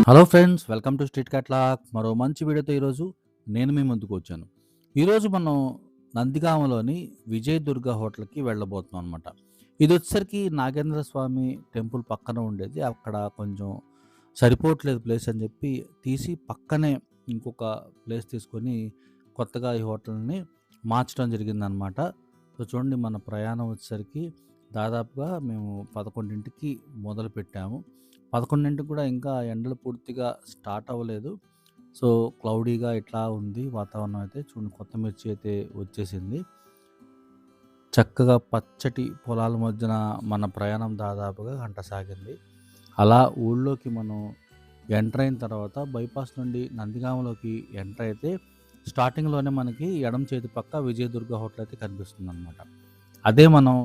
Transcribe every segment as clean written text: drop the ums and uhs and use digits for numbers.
Hello friends, welcome to street catalogue. మరో మంచి వీడియోతో ఈరోజు నేను మీ ముందుకు వచ్చాను. ఈరోజు మనం నందిగామలోని విజయ్ దుర్గా హోటల్కి వెళ్ళబోతున్నాం అనమాట. ఇది వచ్చేసరికి నాగేంద్ర స్వామి టెంపుల్ పక్కన ఉండేది. అక్కడ కొంచెం సరిపోవట్లేదు ప్లేస్ అని చెప్పి తీసి పక్కనే ఇంకొక ప్లేస్ తీసుకొని కొత్తగా ఈ హోటల్ని మార్చడం జరిగిందనమాట. సో చూడండి, మన ప్రయాణం వచ్చేసరికి దాదాపుగా మేము 11కి మొదలు పెట్టాము. 11కి కూడా ఇంకా ఎండలు పూర్తిగా స్టార్ట్ అవ్వలేదు. సో క్లౌడీగా ఇట్లా ఉంది వాతావరణం. అయితే చూడండి, కొత్త మిర్చి అయితే వచ్చేసింది. చక్కగా పచ్చటి పొలాల మధ్యన మన ప్రయాణం దాదాపుగా గంట సాగింది. అలా ఊళ్ళోకి మనం ఎంటర్ అయిన తర్వాత బైపాస్ నుండి నందిగామలోకి ఎంటర్ అయితే స్టార్టింగ్లోనే మనకి ఎడమ చేతి పక్క విజయదుర్గ హోటల్ అయితే కనిపిస్తుంది అనమాట. అదే మనం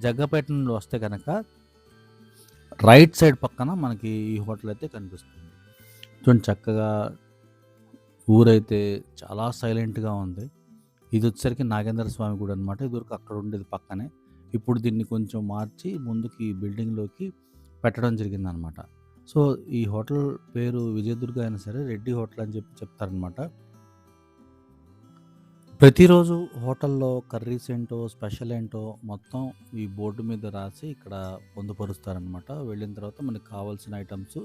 జగ్గపేట నుండి వస్తే కనుక రైట్ సైడ్ పక్కన మనకి ఈ హోటల్ అయితే కనిపిస్తుంది. చూడండి, చక్కగా ఊరైతే చాలా సైలెంట్గా ఉంది. ఇది వచ్చేసరికి నాగేంద్ర స్వామి గుడి అనమాట. ఇదివరకు అక్కడ ఉండేది పక్కనే. ఇప్పుడు దీన్ని కొంచెం మార్చి ముందుకి బిల్డింగ్లోకి పెట్టడం జరిగిందనమాట. సో ఈ హోటల్ పేరు విజయదుర్గ అయినా సరే రెడ్డి హోటల్ అని చెప్పి చెప్తారనమాట. ప్రతిరోజు హోటల్లో కర్రీస్ ఏంటో, స్పెషల్ ఏంటో మొత్తం ఈ బోర్డు మీద రాసి ఇక్కడ పొందుపరుస్తారనమాట. వెళ్ళిన తర్వాత మనకు కావాల్సిన ఐటమ్స్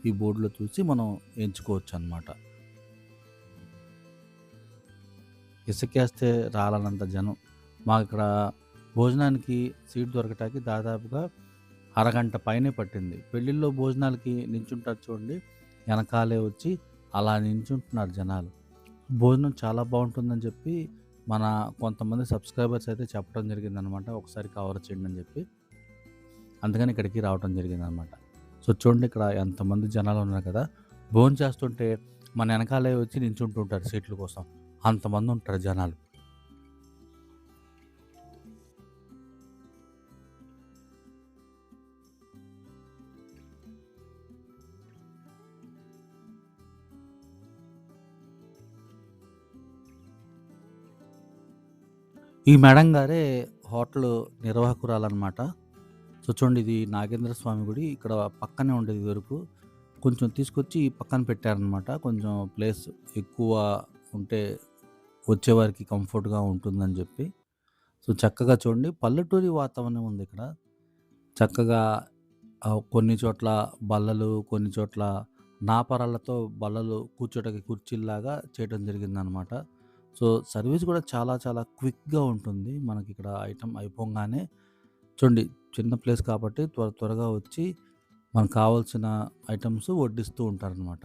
ఈ బోర్డులో చూసి మనం ఎంచుకోవచ్చు అనమాట. ఇసుకేస్తే రాలనంత జనం. మాకు ఇక్కడ భోజనానికి సీట్ దొరకటానికి దాదాపుగా అరగంట పైనే పట్టింది. పెళ్ళిళ్ళలో భోజనాలకి నించుంటారు చూడండి, వెనకాలే వచ్చి అలా నించుంటున్నారు జనాలు. భోజనం చాలా బాగుంటుందని చెప్పి మన కొంతమంది సబ్స్క్రైబర్స్ అయితే చెప్పడం జరిగిందనమాట. ఒకసారి కవర్ చేయండి అని చెప్పి, అందుకని ఇక్కడికి రావడం జరిగిందనమాట. సో చూడండి, ఇక్కడ ఎంతమంది జనాలు ఉన్నారు కదా. భోజనం చేస్తుంటే మన వెనకాలే వచ్చి నించుంటుంటారు సీట్ల కోసం. అంతమంది ఉంటారు జనాలు. ఈ మేడం గారే హోటల్ నిర్వాహకురాలన్నమాట. సో చూడండి, ఇది నాగేంద్ర స్వామి గుడి ఇక్కడ పక్కనే ఉండేది వరకు. కొంచెం తీసుకొచ్చి ఈ పక్కన పెట్టారనమాట. కొంచెం ప్లేస్ ఎక్కువ ఉంటే వచ్చేవారికి కంఫర్ట్గా ఉంటుందని చెప్పి. సో చక్కగా చూడండి, పల్లెటూరి వాతావరణం ఉంది ఇక్కడ. చక్కగా కొన్ని చోట్ల బల్లలు, కొన్ని చోట్ల నాపరాలతో బల్లలు కూర్చోటానికి కుర్చీల్లాగా చేయడం జరిగిందనమాట. సో సర్వీస్ కూడా చాలా చాలా క్విక్గా ఉంటుంది. మనకి ఇక్కడ ఐటమ్ అయిపోగానే చూడండి, చిన్న ప్లేస్ కాబట్టి త్వరగా వచ్చి మనకు కావాల్సిన ఐటమ్స్ వడ్డిస్తూ ఉంటారనమాట.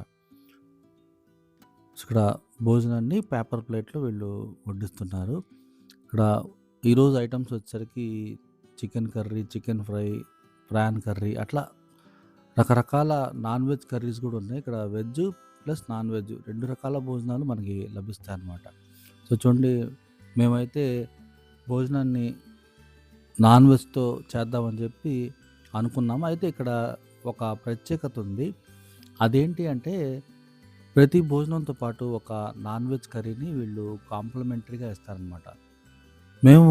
ఇక్కడ భోజనాన్ని పేపర్ ప్లేట్లో వీళ్ళు వడ్డిస్తున్నారు. ఇక్కడ ఈరోజు ఐటమ్స్ వచ్చేసరికి chicken curry, chicken fry, prawn curry, అట్లా రకరకాల నాన్ వెజ్ కర్రీస్ కూడా ఉన్నాయి. ఇక్కడ వెజ్ ప్లస్ నాన్ వెజ్ 2 రకాల భోజనాలు మనకి లభిస్తాయి అన్నమాట. సో చూడండి, మేమైతే భోజనాన్ని నాన్ వెజ్తో చేద్దామని చెప్పి అనుకున్నాము. అయితే ఇక్కడ ఒక ప్రత్యేకత ఉంది. అదేంటి అంటే ప్రతి భోజనంతో పాటు ఒక నాన్ వెజ్ కర్రీని వీళ్ళు కాంప్లిమెంటరీగా ఇస్తారనమాట. మేము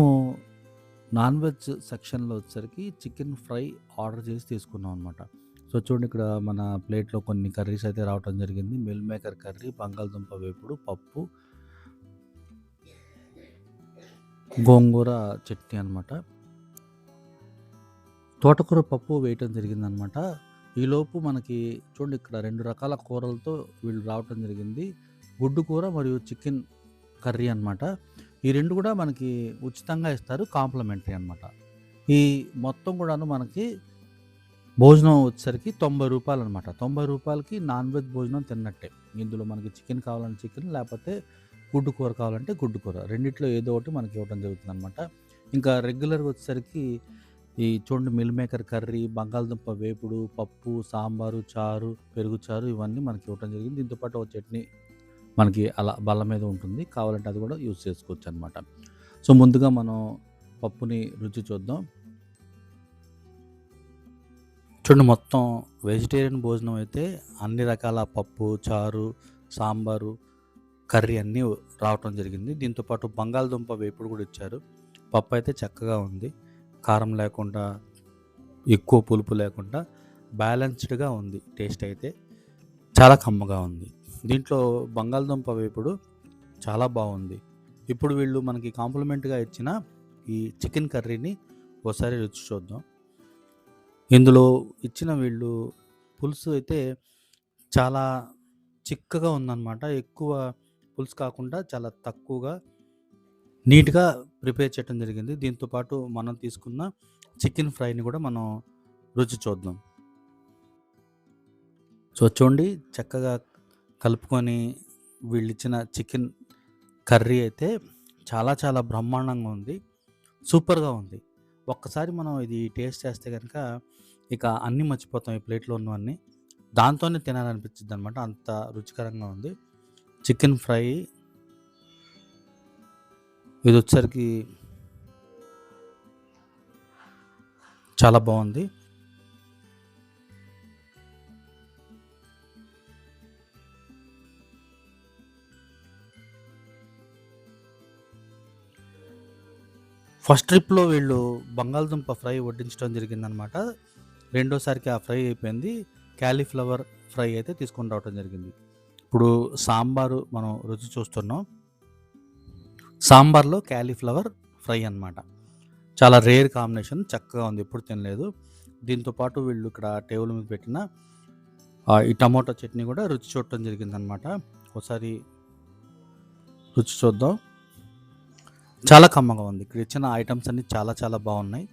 నాన్ వెజ్ సెక్షన్లో వచ్చేసరికి చికెన్ ఫ్రై ఆర్డర్ చేసి తీసుకున్నాం అనమాట. సో చూడండి, ఇక్కడ మన ప్లేట్లో కొన్ని కర్రీస్ అయితే రావటం జరిగింది. మిల్ మేకర్ కర్రీ, బంగాళదుంప వేపుడు, పప్పు, గోంగూర చట్నీ అనమాట. తోటకూర పప్పు వేయటం జరిగిందనమాట. ఈలోపు మనకి చూడండి, ఇక్కడ 2 రకాల కూరలతో వీళ్ళు రావటం జరిగింది. గుడ్డు కూర మరియు చికెన్ కర్రీ అనమాట. ఈ 2 కూడా మనకి ఉచితంగా ఇస్తారు, కాంప్లిమెంటరీ అనమాట. ఈ మొత్తం కూడాను మనకి భోజనం వచ్చేసరికి 90 రూపాయలు అనమాట. 90 రూపాయలకి నాన్ వెజ్ భోజనం తిన్నట్టే. ఇందులో మనకి చికెన్ కావాలంటే చికెన్, లేకపోతే గుడ్డు కూర కావాలంటే గుడ్డు కూర, రెండిట్లో ఏదో ఒకటి మనకి ఇవ్వడం జరుగుతుంది అనమాట. ఇంకా రెగ్యులర్గా వచ్చేసరికి ఈ చూడండి, మిల్ మేకర్ కర్రీ, బంగాళదుంప వేపుడు, పప్పు, సాంబారు, చారు, పెరుగు చారు, ఇవన్నీ మనకి ఇవ్వడం జరిగింది. దీంతోపాటు ఒక చట్నీ మనకి అలా బల్ల మీద ఉంటుంది. కావాలంటే అది కూడా యూజ్ చేసుకోవచ్చు అనమాట. సో ముందుగా మనం పప్పుని రుచి చూద్దాం. చూడండి, మొత్తం వెజిటేరియన్ భోజనం అయితే అన్ని రకాల పప్పు, చారు, సాంబారు, కర్రీ అన్నీ రావటం జరిగింది. దీంతోపాటు బంగాళదుంప వేపుడు కూడా ఇచ్చారు. పప్పు అయితే చక్కగా ఉంది, కారం లేకుండా, ఎక్కువ పులుపు లేకుండా బ్యాలెన్స్డ్గా ఉంది టేస్ట్ అయితే. చాలా కమ్మగా ఉంది. దీంట్లో బంగాళదుంప వేపుడు చాలా బాగుంది. ఇప్పుడు వీళ్ళు మనకి కాంప్లిమెంట్గా ఇచ్చిన ఈ చికెన్ కర్రీని ఒకసారి రుచి చూద్దాం. ఇందులో ఇచ్చిన వీళ్ళు పులుసు అయితే చాలా చిక్కగా ఉందన్నమాట. ఎక్కువ పులుసు కాకుండా చాలా తక్కువగా నీట్‌గా ప్రిపేర్ చేయడం జరిగింది. దీంతో పాటు మనం తీసుకున్న చికెన్ ఫ్రైని కూడా మనం రుచి చూద్దాం. సో, చూడండి చక్కగా కలుపుకొని వీళ్ళిచ్చిన చికెన్ కర్రీ అయితే చాలా చాలా బ్రహ్మాండంగా ఉంది. సూపర్‌గా ఉంది. ఒక్కసారి మనం ఇది టేస్ట్ చేస్తే గనక ఇక అన్నీ మర్చిపోతాం ఈ ప్లేట్‌లో ఉన్నవన్నీ. దాంతోనే తినాలనిపించిద్దనమాట. అంత రుచికరంగా ఉంది. చికెన్ ఫ్రై ఇదొచ్చేసరికి చాలా బావుంది. ఫస్ట్ ట్రిప్‌లో వీళ్ళు బంగాళదుంప ఫ్రై వడ్డించడం జరిగిందనమాట. రెండోసారికి ఆ ఫ్రై అయిపోయింది. కాలీఫ్లవర్ ఫ్రై అయితే తీసుకొని రావటం జరిగింది. ఇప్పుడు సాంబారు మనం రుచి చూస్తున్నాం. సాంబార్‌లో కాలీఫ్లవర్ ఫ్రై అనమాట. చాలా రేర్ కాంబినేషన్. చక్కగా ఉంది. ఎప్పుడు తినలేదు. దీంతో పాటు వీళ్ళు ఇక్కడ టేబుల్ మీద పెట్టిన ఈ టమాటో చట్నీ కూడా రుచి చూడటం జరిగిందనమాట. ఒకసారి రుచి చూద్దాం. చాలా కమ్మగా ఉంది. ఇక్కడ ఇచ్చిన ఐటమ్స్ అన్నీ చాలా చాలా బాగున్నాయి.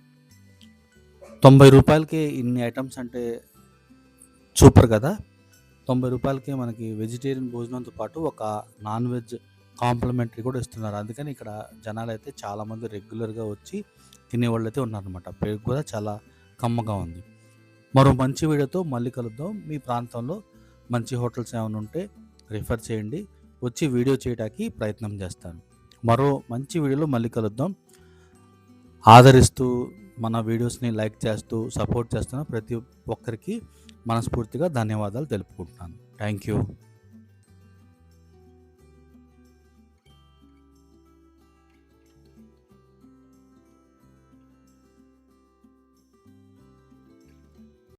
₹90కే ఇన్ని ఐటమ్స్ అంటే సూపర్ కదా! ₹90కే మనకి వెజిటేరియన్ భోజనంతో పాటు ఒక నాన్ వెజ్ కాంప్లిమెంటరీ కూడా ఇస్తున్నారు. అందుకని ఇక్కడ జనాలైతే చాలామంది రెగ్యులర్‌గా వచ్చి తినేవాళ్ళైతే ఉన్నారనమాట. పెరుగు కూడా చాలా కమ్మగా ఉంది. మరో మంచి వీడియోతో మళ్ళీ కలుద్దాం. మీ ప్రాంతంలో మంచి హోటల్స్ ఏమైనా ఉంటే రిఫర్ చేయండి. వచ్చి వీడియో చేయడానికి ప్రయత్నం చేస్తాను. మరో మంచి వీడియోలో మళ్ళీ కలుద్దాం. ఆదరిస్తూ మన వీడియోస్ని లైక్ చేస్తూ సపోర్ట్ చేస్తున్న ప్రతి ఒక్కరికి మనస్ఫూర్తిగా ధన్యవాదాలు తెలుపుకుంటున్నాను. Thank you.